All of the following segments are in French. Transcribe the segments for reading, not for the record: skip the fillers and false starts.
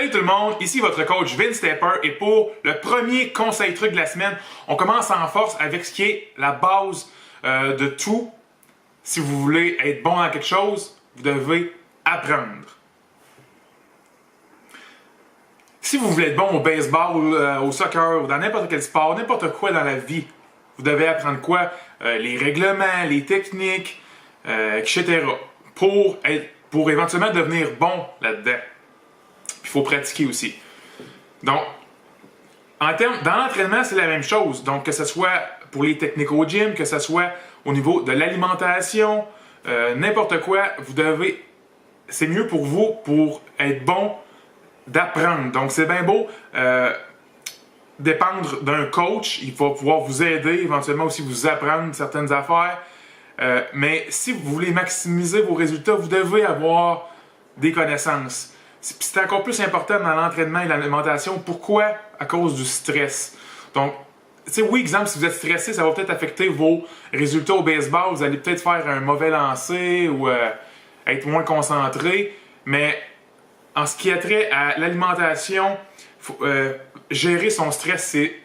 Salut tout le monde, ici votre coach Vince Stepper et pour le premier conseil truc de la semaine, on commence en force avec ce qui est la base de tout. Si vous voulez être bon dans quelque chose, vous devez apprendre. Si vous voulez être bon au baseball, au soccer, ou dans n'importe quel sport, n'importe quoi dans la vie, vous devez apprendre quoi? Les règlements, les techniques, etc. Pour éventuellement devenir bon là-dedans. Il faut pratiquer aussi. Donc, dans l'entraînement, c'est la même chose. Donc, que ce soit pour les techniques au gym, que ce soit au niveau de l'alimentation, n'importe quoi, c'est mieux pour vous, pour être bon, d'apprendre. Donc, c'est bien beau dépendre d'un coach. Il va pouvoir vous aider, éventuellement aussi vous apprendre certaines affaires. Mais si vous voulez maximiser vos résultats, vous devez avoir des connaissances. C'est encore plus important dans l'entraînement et l'alimentation. Pourquoi? À cause du stress. Donc, oui, exemple, si vous êtes stressé, ça va peut-être affecter vos résultats au baseball. Vous allez peut-être faire un mauvais lancer ou être moins concentré. Mais en ce qui a trait à l'alimentation, gérer son stress, c'est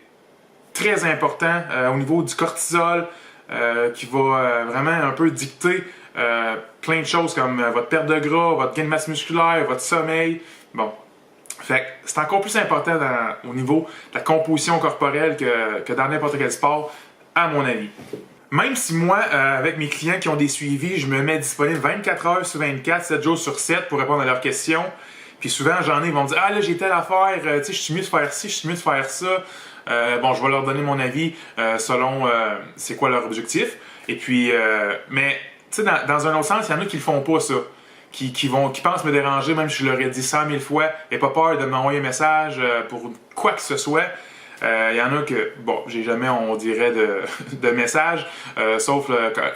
très important au niveau du cortisol qui va vraiment un peu dicter plein de choses comme votre perte de gras, votre gain de masse musculaire, votre sommeil. Bon. Fait c'est encore plus important au niveau de la composition corporelle que dans n'importe quel sport, à mon avis. Même si moi, avec mes clients qui ont des suivis, je me mets disponible 24 heures sur 24, 7 jours sur 7 pour répondre à leurs questions. Puis souvent, ils vont me dire « Ah là, j'ai telle affaire, tu sais, je suis mieux de faire ci, je suis mieux de faire ça. » Bon, je vais leur donner mon avis selon c'est quoi leur objectif. Et puis, mais tu sais, dans un autre sens, il y en a qui le font pas ça. Qui pensent me déranger, même si je leur ai dit 100 000 fois, n'aie pas peur de m'envoyer un message pour quoi que ce soit. Il y en a que, bon, j'ai jamais, on dirait, de messages, sauf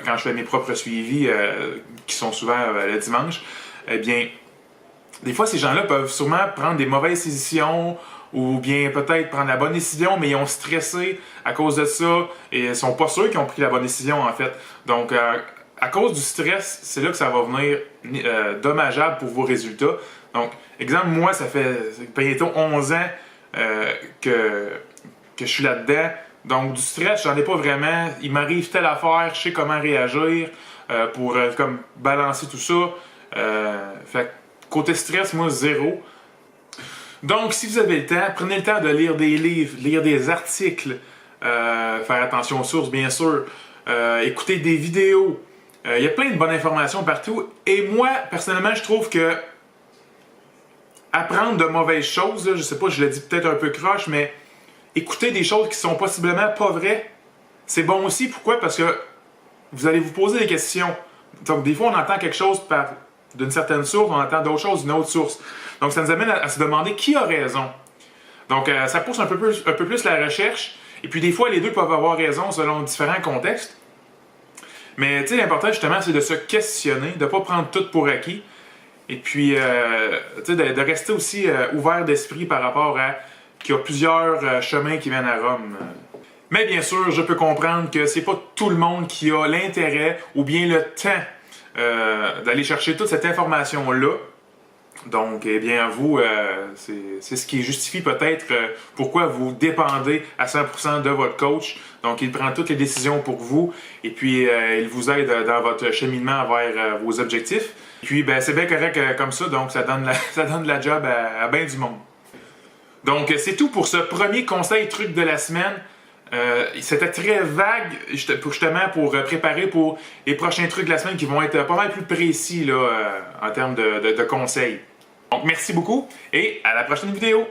quand je fais mes propres suivis, qui sont souvent le dimanche. Eh bien, des fois, ces gens-là peuvent sûrement prendre des mauvaises décisions ou bien peut-être prendre la bonne décision, mais ils ont stressé à cause de ça et ils sont pas sûrs qu'ils ont pris la bonne décision, en fait. Donc, à cause du stress, c'est là que ça va venir dommageable pour vos résultats. Donc, exemple, moi, ça fait bientôt 11 ans que je suis là-dedans. Donc, du stress, j'en ai pas vraiment. Il m'arrive telle affaire, je sais comment réagir pour comme balancer tout ça. Fait côté stress, moi, zéro. Donc, si vous avez le temps, prenez le temps de lire des livres, lire des articles, faire attention aux sources, bien sûr, écouter des vidéos. Il y a plein de bonnes informations partout. Et moi, personnellement, je trouve que apprendre de mauvaises choses, là, je sais pas, je le dis peut-être un peu croche, mais écouter des choses qui sont possiblement pas vraies, c'est bon aussi. Pourquoi? Parce que vous allez vous poser des questions. Donc, des fois, on entend quelque chose d'une certaine source, on entend d'autres choses d'une autre source. Donc, ça nous amène à se demander qui a raison. Donc, ça pousse un peu plus la recherche. Et puis, des fois, les deux peuvent avoir raison selon différents contextes. Mais, tu sais, l'important, justement, c'est de se questionner, de ne pas prendre tout pour acquis. Et puis, tu sais, de rester aussi ouvert d'esprit par rapport à qu'il y a plusieurs chemins qui viennent à Rome. Mais bien sûr, je peux comprendre que c'est pas tout le monde qui a l'intérêt ou bien le temps d'aller chercher toute cette information-là. Donc, eh bien, vous, c'est ce qui justifie peut-être pourquoi vous dépendez à 100% de votre coach. Donc, il prend toutes les décisions pour vous et puis il vous aide dans votre cheminement vers vos objectifs. Et puis, ben, c'est bien correct comme ça, donc ça donne de la job à bien du monde. Donc, c'est tout pour ce premier conseil truc de la semaine. C'était très vague justement pour préparer pour les prochains trucs de la semaine qui vont être pas mal plus précis là, en termes de conseils. Donc merci beaucoup et à la prochaine vidéo!